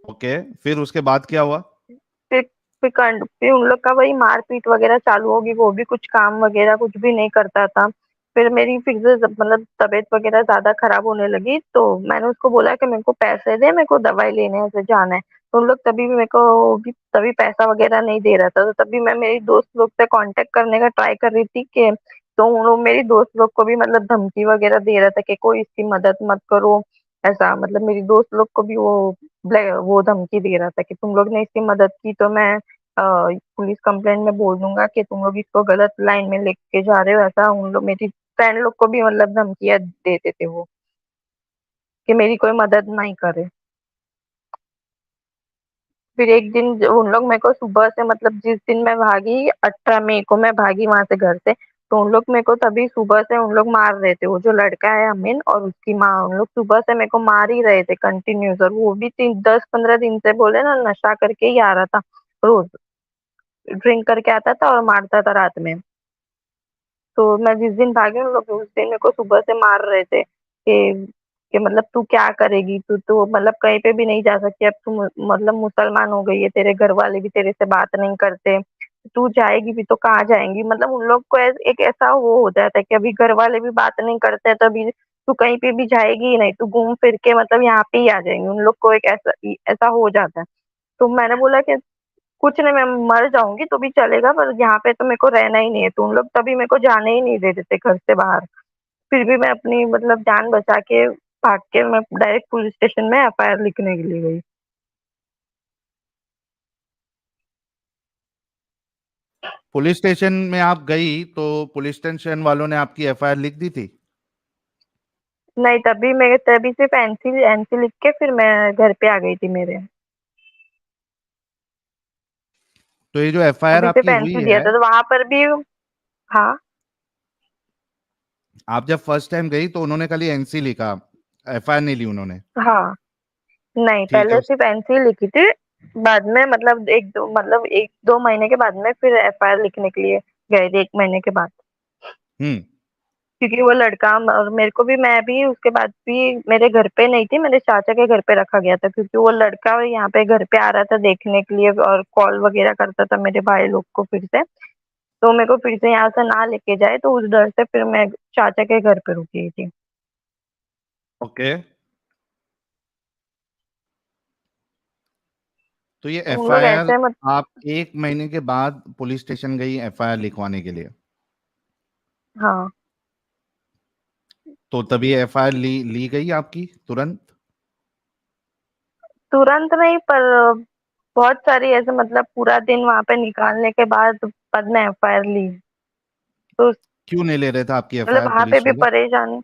Okay, फिर उसके बाद क्या हुआ? फिर फिर उन लोग का वही मारपीट वगैरह चालू होगी, वो भी कुछ काम वगैरह कुछ भी नहीं करता था। फिर मेरी फिर से मतलब तबीयत वगैरह ज्यादा खराब होने लगी, तो मैंने उसको बोला कि मेरे को पैसे दे, मेरे को दवाई लेने ऐसे जाना है। तो उन लोग तभी भी मेरे को भी तभी पैसा वगैरह नहीं दे रहा था, तो तभी मैं मेरी दोस्त लोग से कांटेक्ट करने का ट्राई कर रही थी कि, तो उन लोग मेरी दोस्त लोग को भी मतलब धमकी वगैरह दे रहा था कि कोई इसकी मदद मत करो। ऐसा मतलब मेरी दोस्त लोग को भी वो धमकी दे रहा था कि तुम लोग ने इसकी मदद की तो मैं पुलिस कंप्लेंट में बोल दूंगा कि तुम लोग इसको गलत लाइन में लेके जा रहे हो। ऐसा उन लोग मेरी फ्रेंड लोग को भी मतलब धमकियां देते थे वो, कि मेरी कोई मदद नहीं करे। फिर एक दिन उन लोग मेरे को सुबह से मतलब जिस दिन मैं भागी 18 मई को मैं भागी वहां से घर से, तो उन लोग मेरे को तभी सुबह से उन लोग मार रहे थे। वो जो लड़का है अमीन और उसकी माँ, उन लोग सुबह से मेरे को मार ही रहे थे कंटिन्यूस। और वो भी 10-15 दिन से बोले ना नशा करके ही आ रहा था, रोज ड्रिंक करके आता था और मारता था रात में। तो मैं जिस दिन भागी उन लोग उस दिन मेरे को सुबह से मार रहे थे कि मतलब तू क्या करेगी, तू तो मतलब कहीं पे भी नहीं जा सकती अब, तू मतलब मुसलमान हो गई है, तेरे घर वाले भी तेरे से बात नहीं करते, तू जाएगी भी तो कहाँ जाएंगी। मतलब उन लोग को एक ऐसा वो हो जाता है कि अभी घर वाले भी बात नहीं करते तो अभी तू कहीं पे भी जाएगी ही नहीं, तू घूम फिर के मतलब यहाँ पे ही आ जाएंगी। उन लोग को एक ऐसा ऐसा हो जाता है। तो मैंने बोला कि कुछ नहीं, मैं मर जाऊंगी तो भी चलेगा, पर यहाँ पे तो मेरे को रहना ही नहीं है। तो उन लोग तभी मेरे को जाने ही नहीं दे देते घर से बाहर। फिर भी मैं अपनी मतलब जान बचा के भाग के मैं डायरेक्ट पुलिस स्टेशन में एफआईआर लिखने के लिए गई। पुलिस स्टेशन में आप गई तो पुलिस स्टेशन वालों ने आपकी एफआईआर लिख दी थी? नहीं, तभी मैं तभी सिर्फ एनसी एनसी लिख के फिर मैं घर पे आ गई थी मेरे। तो ये जो एफआईआर अभी सिर्फ आपकी हुई एनसी दिया है, था तो वहां पर भी। हाँ। आप जब फर्स्ट टाइम गई तो उन्होंने खाली एनसी लिखा, एफआईआर नहीं ली उन्होंने? हाँ। नहीं, ठीक है। पहले सिर्फ एनसी लिखी थी। बाद में मतलब एक दो महीने के बाद में फिर एफआईआर लिखने के लिए गए थे, 1 महीने के बाद। हम्म। क्योंकि वो लड़का और मेरे को भी, मैं भी उसके बाद भी मेरे घर पे नहीं थी, मेरे चाचा के घर पे रखा गया था, क्योंकि वो लड़का यहाँ पे घर पे आ रहा था देखने के लिए और कॉल वगैरह करता था मेरे भाई लोग को फिर से। तो मेरे को फिर से यहाँ से ना लेके जाए, तो उस डर से फिर मैं चाचा के घर पे रुकी थी। ओके, तो ये तो उन लोग एफआईआर ऐसे मत। आप 1 महीने के बाद पुलिस स्टेशन गई एफआईआर लिखवाने के लिए, हाँ। तो तभी एफआईआर ली गई आपकी तुरंत? तुरंत नहीं, पर बहुत सारी ऐसे मतलब पूरा दिन वहां पे निकालने के बाद में एफआईआर ली। तो क्यों नहीं ले रहे थे आपकी मतलब एफआईआर वहां पे पुलिस भी वाले? परेशानी।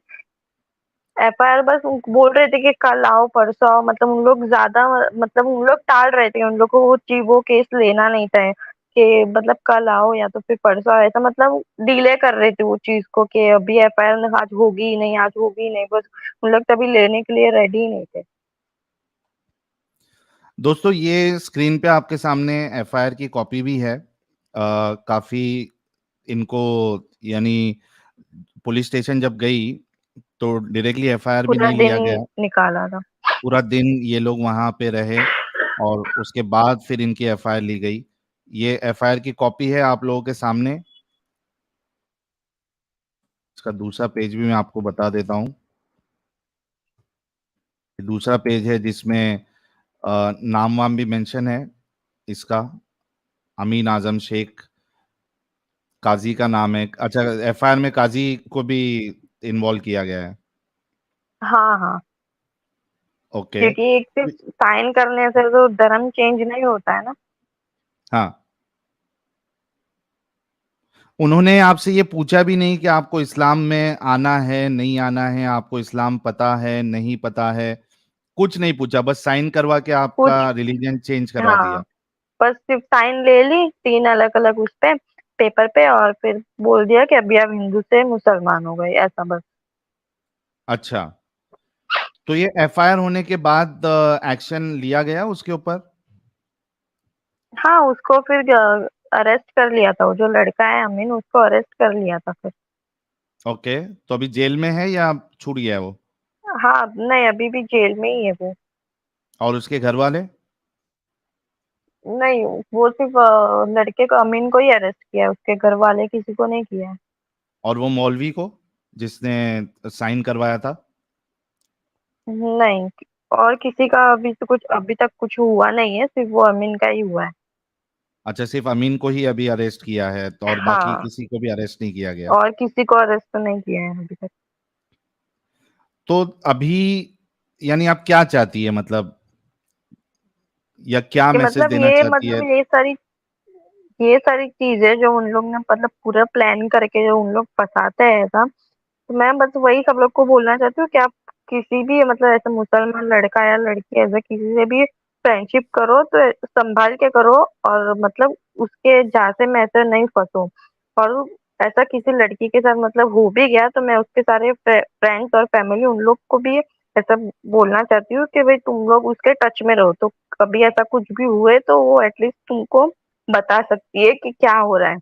एफआईआर बस बोल रहे थे कि कल आओ परसों आओ, मतलब उन लोग ज्यादा मतलब उन लोग टाल रहे थे, उन लोग को वो केस लेना नहीं था कि मतलब कल आओ या तो फिर परसों आओ, ऐसा मतलब डिले कर रहे थे वो चीज को कि अभी एफआईआर आज होगी ही नहीं, आज होगी ही नहीं, बस उन लोग तभी लेने के लिए रेडी ही नहीं थे। दोस्तों, ये स्क्रीन पे आपके सामने एफआईआर की कॉपी भी है। काफी इनको, यानी पुलिस स्टेशन जब गई तो डायरेक्टली एफआईआर भी पूरा नहीं दिन लिया गया। निकाला था। पूरा दिन ये लोग वहां पे रहे और उसके बाद फिर इनकी एफआईआर ली गई। ये एफआईआर की कॉपी है आप लोगों के सामने। इसका दूसरा पेज भी मैं आपको बता देता हूँ। ये दूसरा पेज है जिसमें नाम वाम भी मेंशन है इसका, अमीन आजम शेख। काजी का नाम है। अच्छा, एफआईआर में काजी को भी इन्वॉल्व किया गया है? हाँ हाँ। ओके। क्योंकि एक सिर्फ साइन करने से तो धर्म चेंज नहीं होता है ना। हाँ, उन्होंने आपसे ये पूछा भी नहीं कि आपको इस्लाम में आना है नहीं आना है, आपको इस्लाम पता है नहीं पता है? कुछ नहीं पूछा, बस साइन करवा के आपका कुछ। रिलीजन चेंज करवा हाँ। दिया? बस सिर्फ साइन ले ली 3 अलग अलग उस पे पेपर पे, और फिर बोल दिया कि अभी आप हिंदू से मुसलमान हो गए, ऐसा बस। अच्छा, तो ये एफआईआर होने के बाद एक्शन लिया गया उसके ऊपर? हाँ, उसको फिर अरेस्ट कर लिया था, वो जो लड़का है अमीन उसको अरेस्ट कर लिया था फिर। ओके, तो अभी जेल में है या छूट गया है वो? हाँ, नहीं अभी भी जेल में ही है वो। और उसके घर वाले? नहीं, वो सिर्फ लड़के को, अमीन को ही अरेस्ट किया है, उसके घर वाले किसी को नहीं किया है। और वो मौलवी को जिसने साइन करवाया था? नहीं, और किसी का अभी तक कुछ हुआ नहीं है, सिर्फ वो अमीन का ही हुआ है। अच्छा, सिर्फ अमीन को ही अभी अरेस्ट किया है, तो और बाकी हाँ, किसी को भी अरेस्ट नहीं किया गया? और किसी को अरेस्ट तो नहीं किया है अभी तक। तो अभी यानी आप क्या चाहती है, मतलब, या क्या कि मैसेज मतलब देना ये चाहती है? मतलब ये सारी चीजें जो उन लोग ने मतलब पूरा प्लान करके जो उन लोग फंसाते हैं ऐसा, तो मैं बस वही सब लोग को बोलना चाहती हूँ कि आप किसी भी मतलब ऐसे मुसलमान लड़का या लड़की ऐसे किसी से भी फ्रेंडशिप करो तो संभाल के करो, और मतलब उसके झांसे में ऐसे नहीं फंसो। और ऐसा किसी लड़की के साथ मतलब हो भी गया तो मैं उसके सारे फ्रेंड्स और फैमिली उन लोग को भी ऐसा बोलना चाहती हूँ कि भाई तुम लोग उसके टच में रहो, तो कभी ऐसा कुछ भी हुए तो वो एटलीस्ट तुमको बता सकती है कि क्या हो रहा है।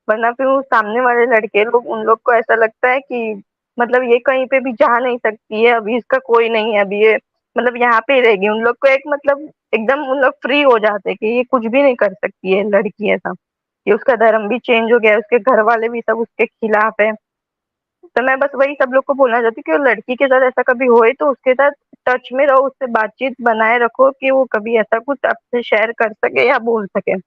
वरना फिर वो सामने वाले लड़के लोग उन लोग को ऐसा लगता है कि मतलब ये कहीं पे भी जा नहीं सकती है, अभी इसका कोई नहीं है, अभी ये मतलब यहाँ पे ही रहेगी। उन लोग को एक मतलब एकदम उन लोग फ्री हो जाते हैं कि ये कुछ भी नहीं कर सकती है लड़की ऐसा। कि उसका धर्म भी चेंज हो गया है, उसके घर वाले भी सब उसके खिलाफ है। तो मैं बस वही सब लोग को बोलना चाहती हूँ कि वो लड़की के साथ ऐसा कभी होए तो उसके साथ टच में रहो, उससे बातचीत बनाए रखो कि वो कभी ऐसा कुछ आपसे शेयर कर सके या बोल सके।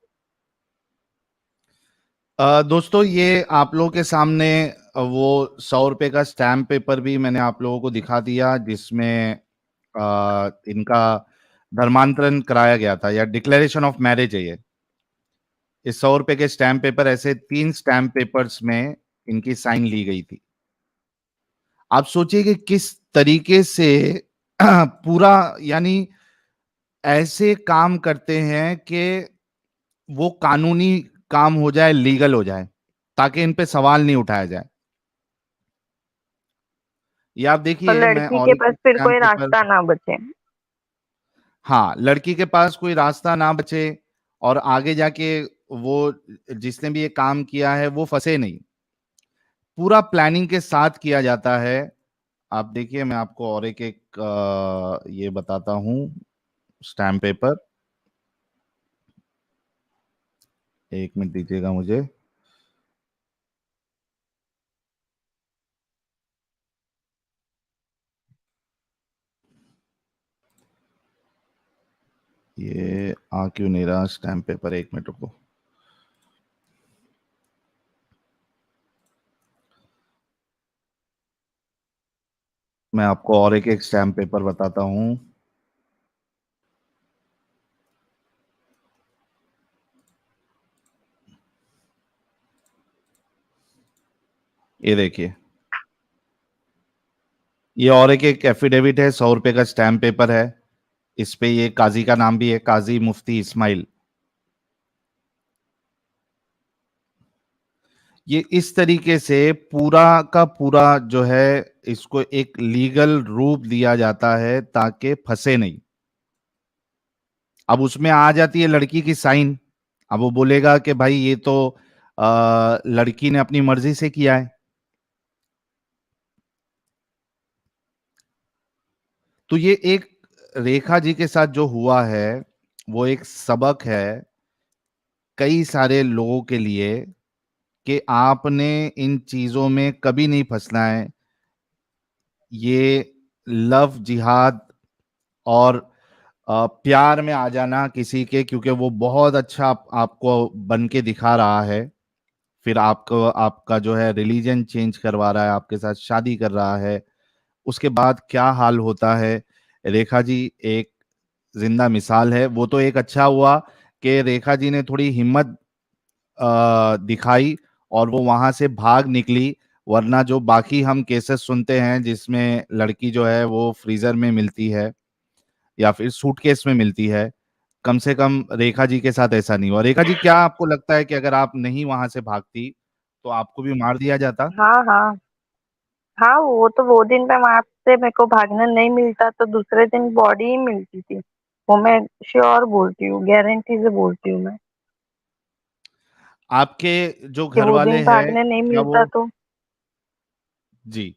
दोस्तों, ये आप लोगों के सामने वो 100 रुपए का स्टैम्प पेपर भी मैंने आप लोगों को दिखा दिया, जिसमें इनका धर्मांतरण कराया गया था, या डिक्लेरेशन ऑफ मैरिज है ये। इस 100 रुपए के स्टैम्प पेपर, ऐसे 3 स्टैम्प पेपर्स में इनकी साइन ली गई थी। आप सोचिए कि किस तरीके से पूरा, यानी ऐसे काम करते हैं कि वो कानूनी काम हो जाए, लीगल हो जाए, ताकि इन पे सवाल नहीं उठाया जाए। ये आप और देखिए, मैं लड़की और के एक पास फिर स्टैम्प कोई पेपर। रास्ता ना बचे। हाँ, लड़की के पास कोई रास्ता ना बचे, और आगे जाके वो, जिसने भी ये काम किया है, वो फंसे नहीं। पूरा प्लानिंग के साथ किया जाता है। आप देखिए, मैं आपको और एक ये बताता हूँ स्टैम्प पेपर। एक मिनट दीजिएगा मुझे। ये आ क्यों नहीं रहा स्टैम्प पेपर, एक मिनट रुको। मैं आपको और एक स्टैम्प पेपर बताता हूँ। ये देखिए, ये और एक एफिडेविट है, 100 रुपए का स्टैम्प पेपर है। इस पे ये काजी का नाम भी है, काजी मुफ्ती इस्माइल। ये इस तरीके से पूरा का पूरा जो है, इसको एक लीगल रूप दिया जाता है ताकि फंसे नहीं। अब उसमें आ जाती है लड़की की साइन। अब वो बोलेगा कि भाई ये तो लड़की ने अपनी मर्जी से किया है। तो ये एक, रेखा जी के साथ जो हुआ है, वो एक सबक है कई सारे लोगों के लिए, कि आपने इन चीजों में कभी नहीं फंसना है। ये लव जिहाद और प्यार में आ जाना किसी के, क्योंकि वो बहुत अच्छा आपको बन के दिखा रहा है, फिर आपको, आपका जो है रिलीजन चेंज करवा रहा है, आपके साथ शादी कर रहा है, उसके बाद क्या हाल होता है। रेखा जी एक जिंदा मिसाल है। वो तो एक अच्छा हुआ कि रेखा जी ने थोड़ी हिम्मत दिखाई और वो वहां से भाग निकली। वरना जो बाकी हम केसेस सुनते हैं जिसमें लड़की जो है वो फ्रीजर में मिलती है या फिर सूटकेस में मिलती है, कम से कम रेखा जी के साथ ऐसा नहीं हुआ। रेखा जी, क्या आपको लगता है कि अगर आप नहीं वहां से भागती तो आपको भी मार दिया जाता? हाँ, हाँ। हाँ, वो दिन पे वहां से मेरे को भागना नहीं मिलता तो दूसरे दिन बॉडी ही मिलती थी। वो मैं श्योर बोलती हूँ, गारंटी से बोलती हूँ मैं, आपके जो कि घर वो वाले दिन हैं, भागने नहीं क्या वो, मिलता तो। जी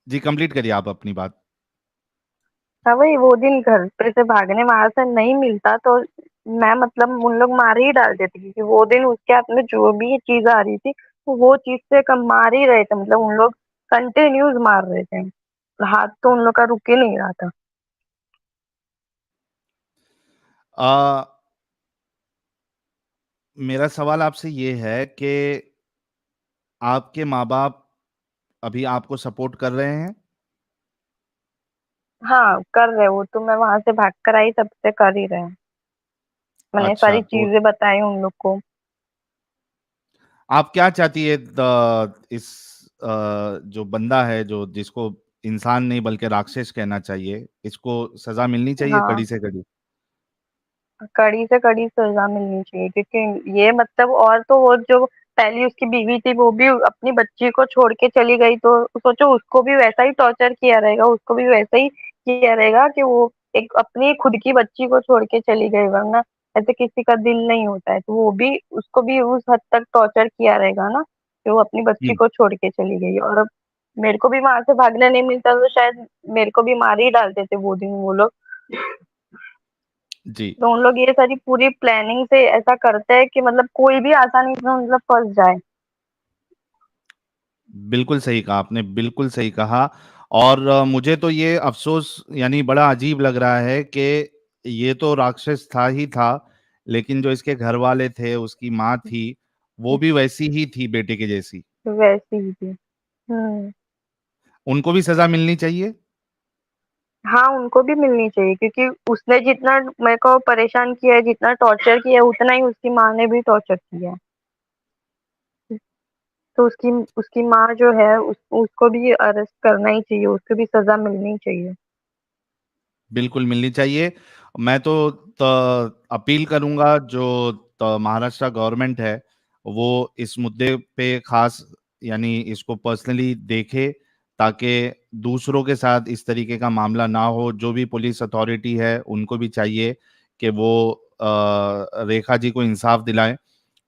जी, कंप्लीट करिए आप अपनी बात। हाँ, वही वो दिन घर पे से भागने वहां से नहीं मिलता तो मैं मतलब उन लोग मार ही डाल देते, क्योंकि वो दिन उसके हाथ में जो भी चीज आ रही थी वो चीज से कम मार ही रहे थे, मतलब उन लोग कंटिन्यूज मार रहे थे, हाथ तो उन लोग का रुक ही नहीं रहा था। आ, मेरा सवाल आपसे ये है कि आपके माँ बाप अभी आपको सपोर्ट कर रहे हैं? हाँ कर रहे, वो तो मैं वहां से भाग कर आई तब से कर ही रहे हैं, मैंने अच्छा, सारी तो चीजें बताई उन लोग को। आप क्या चाहती है इस जो बंदा है, जो जिसको इंसान नहीं बल्कि राक्षस कहना चाहिए, इसको सजा मिलनी चाहिए हाँ, कड़ी से कड़ी? कड़ी से कड़ी सजा मिलनी चाहिए, क्योंकि ये मतलब, और तो वो जो पहली उसकी बीवी थी वो भी अपनी बच्ची को छोड़ के चली गई, तो सोचो उसको भी वैसा ही टॉर्चर किया रहेगा, उसको भी वैसा ही किया रहेगा कि वो एक अपनी खुद की बच्ची को छोड़ के चली गई, वरना ऐसे किसी का दिल नहीं होता है, तो वो भी उसको भी उस हद तक टॉर्चर किया रहेगा ना, कि वो अपनी बच्ची जी। को छोड़ के चली गई। और अब मेरे को भी वहां से भागने नहीं मिलता तो शायद मेरे को भी मार ही डालते थे वो दिन वो लोग। जी, तो उन लोग ये सारी पूरी प्लानिंग से ऐसा करते हैं कि मतलब कोई भी आसानी से मतलब फंस जाए। बिल्कुल सही कहा आपने, बिल्कुल सही कहा। और मुझे तो ये अफसोस यानी बड़ा अजीब लग रहा है कि ये तो राक्षस था ही था, लेकिन जो इसके घर वाले थे, उसकी माँ थी, वो भी वैसी ही थी, बेटे के जैसी। वैसी ही थी। हम्म। उनको भी सजा मिलनी चाहिए। हाँ, उनको भी मिलनी चाहिए, क्योंकि उसने जितना मेरे को परेशान किया है, जितना टॉर्चर किया है, उतना ही उसकी माँ ने भी टॉर्चर किया है। तो उसकी उसकी माँ जो है उसको भी अरेस्ट करना ही चाहिए, उसको भी सजा मिलनी चाहिए। बिल्कुल मिलनी चाहिए। मैं तो अपील करूंगा, जो महाराष्ट्र गवर्नमेंट है, वो इस मुद्दे पे खास यानी इसको पर्सनली देखे, ताकि दूसरों के साथ इस तरीके का मामला ना हो। जो भी पुलिस अथॉरिटी है उनको भी चाहिए कि वो रेखा जी को इंसाफ दिलाएं।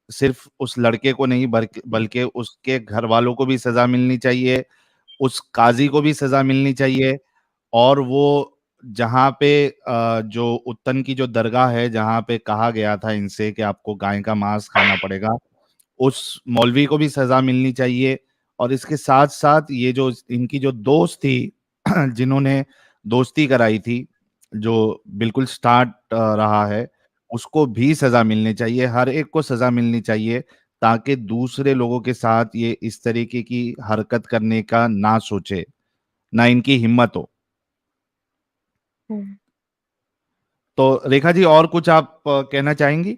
सिर्फ उस लड़के को नहीं, बल्कि उसके घर वालों को भी सजा मिलनी चाहिए, उस काजी को भी सजा मिलनी चाहिए। और वो जहाँ पे जो उत्तन की जो दरगाह है, जहाँ पे कहा गया था इनसे कि आपको गाय का मांस खाना पड़ेगा, उस मौलवी को भी सजा मिलनी चाहिए। और इसके साथ साथ ये जो इनकी जो दोस्त थी जिन्होंने दोस्ती कराई थी, जो बिल्कुल स्टार्ट रहा है, उसको भी सजा मिलनी चाहिए। हर एक को सजा मिलनी चाहिए, ताकि दूसरे लोगों के साथ ये इस तरीके की हरकत करने का ना सोचे, ना इनकी हिम्मत हो। हम्म। तो रेखा जी, और कुछ आप कहना चाहेंगी?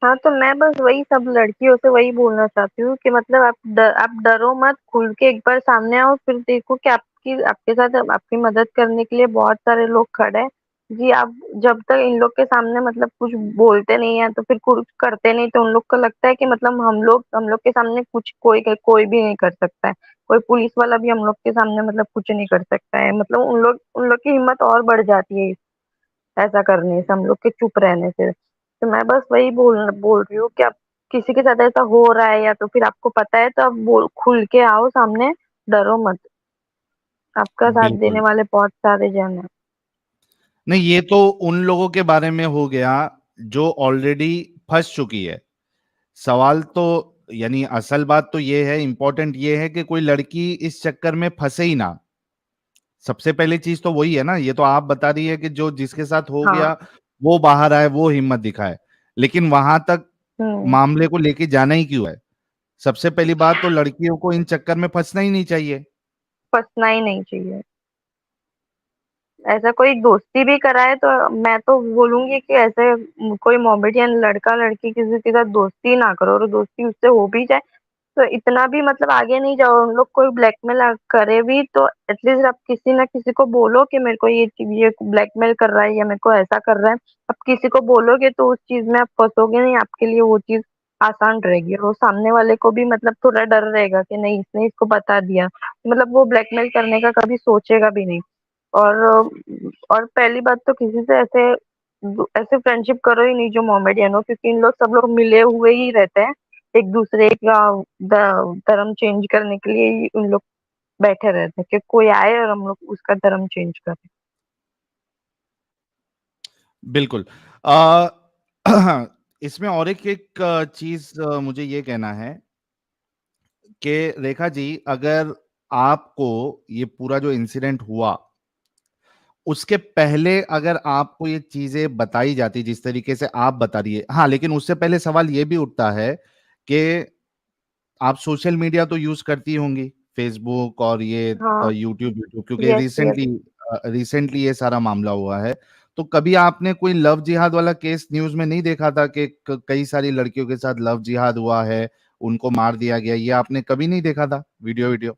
हाँ, तो मैं बस वही सब लड़कियों से वही बोलना चाहती हूँ कि मतलब आप डरो मत, खुल के एक बार सामने आओ, फिर देखो कि आपकी आपके साथ आपकी मदद करने के लिए बहुत सारे लोग खड़े हैं। जी, आप जब तक इन लोग के सामने मतलब कुछ बोलते नहीं है तो फिर कुछ करते नहीं, तो उन लोग को लगता है कि मतलब हम लोग के सामने कुछ कोई कोई भी नहीं कर सकता है, कोई पुलिस वाला भी हम लोग के सामने मतलब कुछ नहीं कर सकता है, मतलब उन लोग की हिम्मत और बढ़ जाती है ऐसा करने से, हम लोग के चुप रहने से। तो मैं बस वही बोल बोल रही हूँ कि आप किसी के साथ ऐसा हो रहा है या तो फिर आपको पता है तो आप बोल खुल के आओ सामने, डरो मत, आपका साथ देने बिल्कुल वाले बहुत सारे जन हैं। नहीं, ये तो उन लोगों के बारे में हो गया जो ऑलरेडी फंस चुकी है। सवाल तो यानी असल बात तो ये है, इंपॉर्टेंट ये है कि कोई लड़की इस चक्कर में फंसे ही ना। सबसे पहली चीज तो वही है ना। ये तो आप बता रही है कि जो जिसके साथ हो हाँ। गया वो बाहर आए, वो हिम्मत दिखाए, लेकिन वहां तक हम्म। मामले को लेके जाना ही क्यों है? सबसे पहली बात तो लड़कियों को इन चक्कर में फंसना ही नहीं चाहिए। फंसना ही नहीं चाहिए। ऐसा कोई दोस्ती भी कराए तो मैं तो बोलूंगी कि ऐसे कोई मोमेडियन लड़का लड़की किसी के साथ दोस्ती ना करो, और दोस्ती उससे हो भी जाए तो इतना भी मतलब आगे नहीं जाओ। उन लोग कोई ब्लैकमेल करे भी तो एटलीस्ट आप किसी ना किसी को बोलो कि मेरे को ये ब्लैकमेल कर रहा है या मेरे को ऐसा कर रहा है। आप किसी को बोलोगे तो उस चीज में आप फंसोगे नहीं, आपके लिए वो चीज आसान रहेगी, और वो सामने वाले को भी मतलब थोड़ा डर रहेगा कि नहीं इसने इसको बता दिया, मतलब वो ब्लैकमेल करने का कभी सोचेगा भी नहीं। और और पहली बात तो किसी से ऐसे ऐसे फ्रेंडशिप करो ही नहीं जो मोमेडियन हो, क्योंकि इन लोग सब लोग मिले हुए ही रहते हैं, एक दूसरे का धर्म चेंज करने के लिए ही उन लोग बैठे रहते कि कोई आए और हम लोग उसका धर्म चेंज करें। बिल्कुल। इसमें और एक चीज़ मुझे ये कहना है कि रेखा जी, अगर आपको ये पूरा जो इंसिडेंट हुआ, उसके पहले अगर आपको ये चीज़ें बताई जाती जिस तरीके से आप बता रही है, हाँ, लेकिन उससे पहले सवाल ये भी उठता है कि आप सोशल मीडिया तो यूज़ करती होंगी, फेसबुक और ये हाँ। यूट्यूब यूट्यूब, क्योंकि यस, यस। रिसेंटली ये सारा मामला हुआ है। तो कभी आपने कोई लव जिहाद वाला केस न्यूज़ में नहीं देखा था कि क कई सारी लड़कियों के साथ लव जिहाद हुआ है, उनको मार दिया गया, ये आपने कभी नहीं देखा था वीडियो?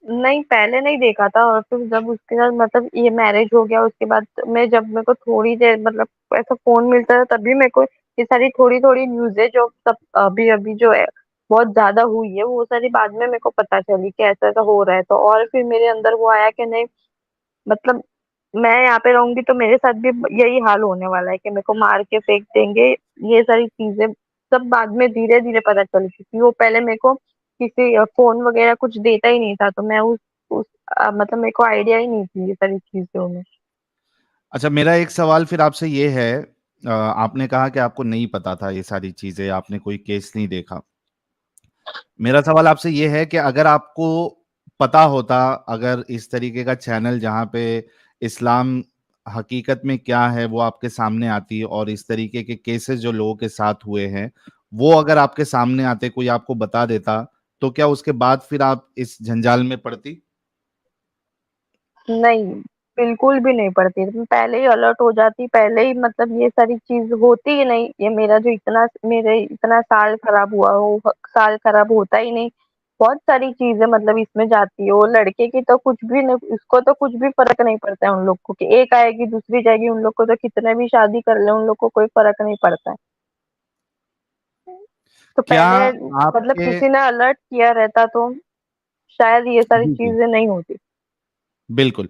नहीं, पहले नहीं देखा था, और फिर जब उसके साथ मतलब ये मैरिज हो गया उसके बाद मैं जब मेरे को थोड़ी देर मतलब ऐसा फ़ोन मिलता था तभी मेरे को ये सारी थोड़ी-थोड़ी न्यूज़ें जो सब अभी-अभी जो है बहुत ज़्यादा हुई है, वो सारी बाद में मेरे को पता चली कि ऐसा-ऐसा हो रहा है। तो और फिर मेरे अंदर वो आया कि नहीं, मतलब मैं यहाँ पे रहूँगी तो मेरे साथ भी यही हाल होने वाला है कि मेरे को मार के फेंक देंगे। ये सारी चीज़ें सब बाद में धीरे-धीरे पता चली, क्योंकि वो पहले मेरे को किसी फ़ोन वगैरह कुछ देता ही नहीं था, तो मैं उस मतलब मेरे को आइडिया ही नहीं थी ये सारी चीज़ों में। अच्छा, मेरा एक सवाल फिर आपसे ये है, आपने कहा कि आपको नहीं पता था ये सारी चीज़ें, आपने कोई केस नहीं देखा। मेरा सवाल आपसे ये है कि अगर आपको पता होता, अगर इस तरीके का चैनल जहाँ पे इस्लाम हकीकत में क्या है वो आपके सामने आती और इस तरीके के केसेस जो लोगों के साथ हुए हैं, वो अगर आपके सामने आते, कोई आपको बता देता, तो क्या उसके बाद फिर आप इस जंजाल में पड़ती? नहीं, बिल्कुल भी नहीं पड़ती। मैं पहले ही अलर्ट हो जाती, पहले ही मतलब ये सारी चीज़ होती ही नहीं। ये मेरा जो इतना मेरे इतना साल खराब हुआ, वो साल खराब होता ही नहीं। बहुत सारी चीज़ें मतलब इसमें जाती है। वो लड़के की तो कुछ भी नहीं, उसको तो कुछ भी फ़र्क नहीं पड़ता है उन लोग को कि एक आएगी, दूसरी जाएगी। उन लोग को तो कितने भी शादी कर लें, उन लोग को कोई फ़र्क नहीं पड़ता है। तो क्या पहले मतलब आपके किसी ने अलर्ट किया रहता तो शायद ये सारी जी, जी। चीज़ें नहीं होती। बिल्कुल।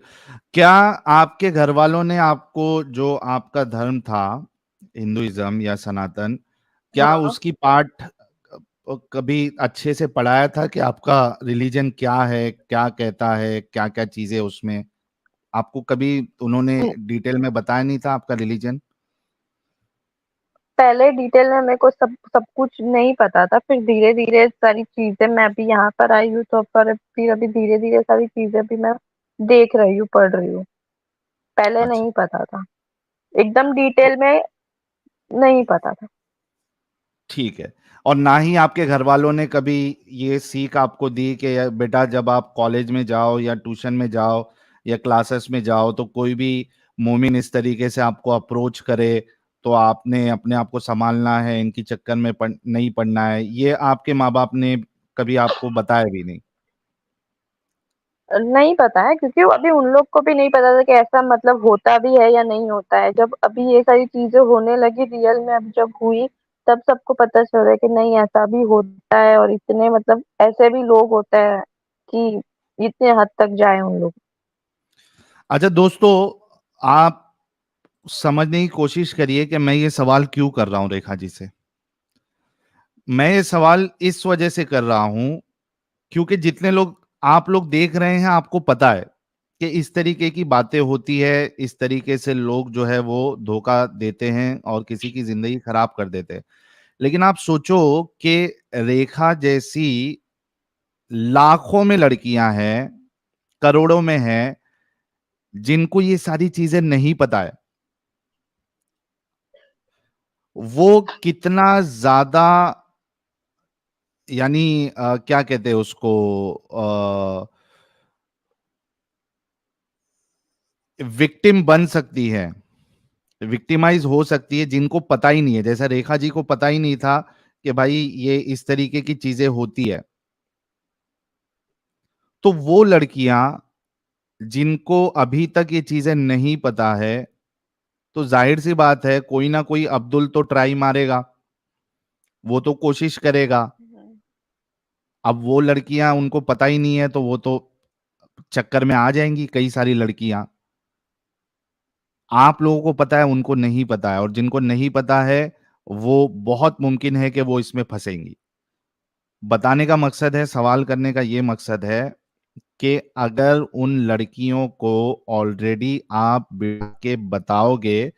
क्या आपके घरवालों ने आपको जो आपका धर्म था, हिंदुइज़्म या सनातन, क्या हाँ। उसकी पाठ कभी अच्छे से पढ़ाया था कि आपका रिलीजन क्या है, क्या कहता है, क्या-क्या चीज़ें उसमें? आपको कभी उन्होंने डिटेल में बताया नहीं था आपका रिलीजन? पहले डिटेल में मेरे को सब सब कुछ नहीं पता था, फिर धीरे-धीरे सारी चीज़ें मैं अभी यहाँ पर आई हूँ तो पर फिर अभी धीरे-धीरे सारी चीज़ें भी मैं देख रही हूँ, पढ़ रही हूँ। पहले अच्छा। नहीं पता था, एकदम डिटेल में नहीं पता था। ठीक है। और ना ही आपके घरवालों ने कभी ये सीख आपको दी कि बेटा जब आप कॉलेज में जाओ या ट्यूशन में जाओ या क्लासेस में जाओ तो कोई भी मोमिन इस तरीके से आपको अप्रोच करे तो आपने अपने आप को सँभालना है, इनके चक्कर में नहीं पड़ना है। ये आपके माँ-बाप ने कभी आपको बताया भी नहीं? नहीं पता है, क्योंकि अभी उन लोग को भी नहीं पता था कि ऐसा मतलब होता भी है या नहीं होता है। जब अभी ये सारी चीज़ें होने लगी रियल में, अब जब हुई तब सबको पता चल रहा है कि नहीं, ऐसा भी होता है और इतने मतलब ऐसे भी लोग होते हैं कि इतने हद तक जाए उन लोग। अच्छा दोस्तों, आप समझने की कोशिश करिए कि मैं ये सवाल क्यों कर रहा हूँ रेखा जी से। मैं ये सवाल इस वजह से कर रहा हूँ क्योंकि जितने लोग आप लोग देख रहे हैं, आपको पता है कि इस तरीके की बातें होती है, इस तरीके से लोग जो है वो धोखा देते हैं और किसी की ज़िंदगी खराब कर देते हैं। लेकिन आप सोचो कि रेखा जैसी लाखों में लड़कियां हैं, करोड़ों में हैं, जिनको ये सारी चीज़ें नहीं पता है। वो कितना ज़्यादा यानी क्या कहते हैं उसको, विक्टिम बन सकती है, विक्टिमाइज़ हो सकती है जिनको पता ही नहीं है। जैसा रेखा जी को पता ही नहीं था कि भाई ये इस तरीके की चीज़ें होती है। तो वो लड़कियाँ जिनको अभी तक ये चीज़ें नहीं पता है, तो ज़ाहिर-सी बात है कोई ना कोई अब्दुल तो ट्राई मारेगा, वो तो कोशिश करेगा। हुँ। अब वो लड़कियाँ उनको पता ही नहीं है तो वो तो चक्कर में आ जाएँगी कई सारी लड़कियाँ। आप लोगों को पता है, उनको नहीं पता है और जिनको नहीं पता है, वो बहुत मुमकिन है कि वो इसमें फँसेंगी। बताने का मकसद है, सवाल करने का ये मकसद है कि अगर उन लड़कियों को ऑलरेडी आप बिठा के बताओगे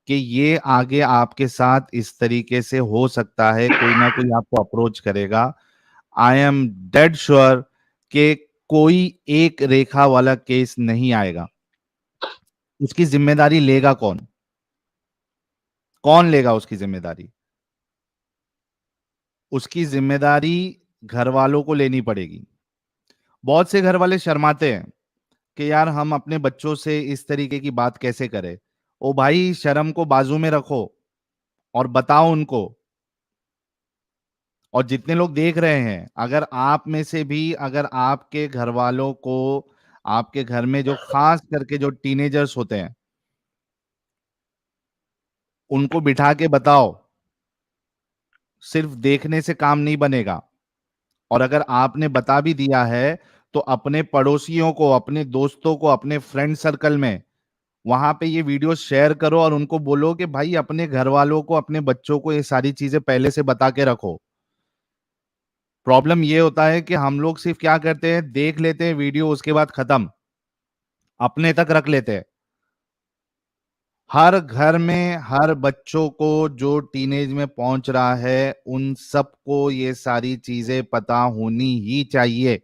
कि ये आगे आपके साथ इस तरीके से हो सकता है, कोई ना कोई आपको अप्रोच करेगा, आई एम डेड श्योर कि कोई एक रेखा वाला केस नहीं आएगा। उसकी जिम्मेदारी लेगा कौन? कौन लेगा उसकी जिम्मेदारी? उसकी जिम्मेदारी घर वालों को लेनी पड़ेगी। बहुत से घर वाले शर्माते हैं कि यार हम अपने बच्चों से इस तरीके की बात कैसे करें। ओ भाई, शर्म को बाजू में रखो और बताओ उनको। और जितने लोग देख रहे हैं, अगर आप में से भी अगर आपके घर वालों को, आपके घर में जो खास करके जो टीनेजर्स होते हैं, उनको बिठा के बताओ। सिर्फ देखने से काम नहीं बनेगा। और अगर आपने बता भी दिया है, तो अपने पड़ोसियों को, अपने दोस्तों को, अपने फ्रेंड सर्कल में वहां पे ये वीडियो शेयर करो और उनको बोलो कि भाई अपने घर वालों को, अपने बच्चों को ये सारी चीजें पहले से बता के रखो। प्रॉब्लम ये होता है कि हम लोग सिर्फ क्या करते हैं, देख लेते हैं वीडियो, उसके बाद खत्म, अपने तक रख लेते हैं। हर घर में हर बच्चों को जो टीनेज में पहुंच रहा है, उन सबको ये सारी चीजें पता होनी ही चाहिए।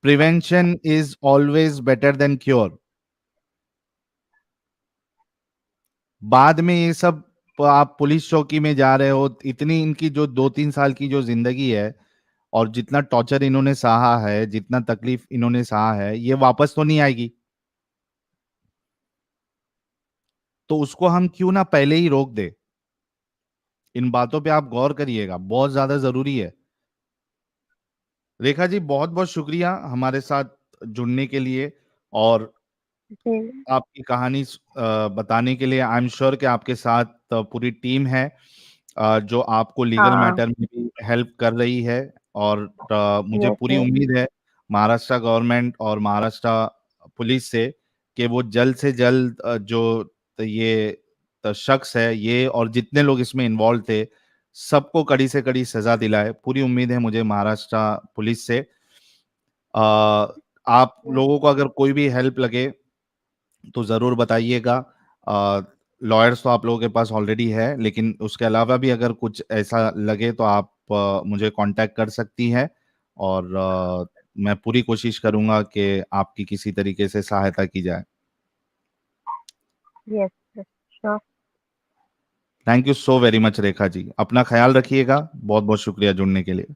Prevention is always better than cure. बाद में ये सब आप पुलिस चौकी में जा रहे हो, इतनी इनकी जो 2-3 साल की जो जिंदगी है, और जितना टॉर्चर इन्होंने सहा है, जितना तकलीफ इन्होंने सहा है, ये वापस तो नहीं आएगी। तो उसको हम क्यों ना पहले ही रोक दे। इन बातों पे आप गौर करिएगा, बहुत ज्यादा जरूरी है। रेखा जी, बहुत बहुत शुक्रिया हमारे साथ जुड़ने के लिए और जी। आपकी कहानी बताने के लिए। आई एम श्योर कि आपके साथ पूरी टीम है जो आपको लीगल हाँ। मैटर में भी हेल्प कर रही है। और मुझे यस, पूरी यस। उम्मीद है महाराष्ट्र गवर्नमेंट और महाराष्ट्र पुलिस से कि वो जल्द से जल्द जो ये शख्स है, ये और जितने लोग इसमें इन्वॉल्व थे, सबको कड़ी से कड़ी सजा दिलाए। पूरी उम्मीद है मुझे महाराष्ट्र पुलिस से। आप लोगों को अगर कोई भी हेल्प लगे तो ज़रूर बताइएगा। लॉयर्स तो आप लोगों के पास ऑलरेडी है, लेकिन उसके अलावा भी अगर कुछ ऐसा लगे तो आप मुझे कांटेक्ट कर सकती हैं। और मैं पूरी कोशिश करूंगा कि आपकी किसी तरीके से सहायता की जाए। Yes, yes, sure. Thank you so very much Rekha ji, अपना ख्याल रखिएगा। बहुत बहुत शुक्रिया जुड़ने के लिए।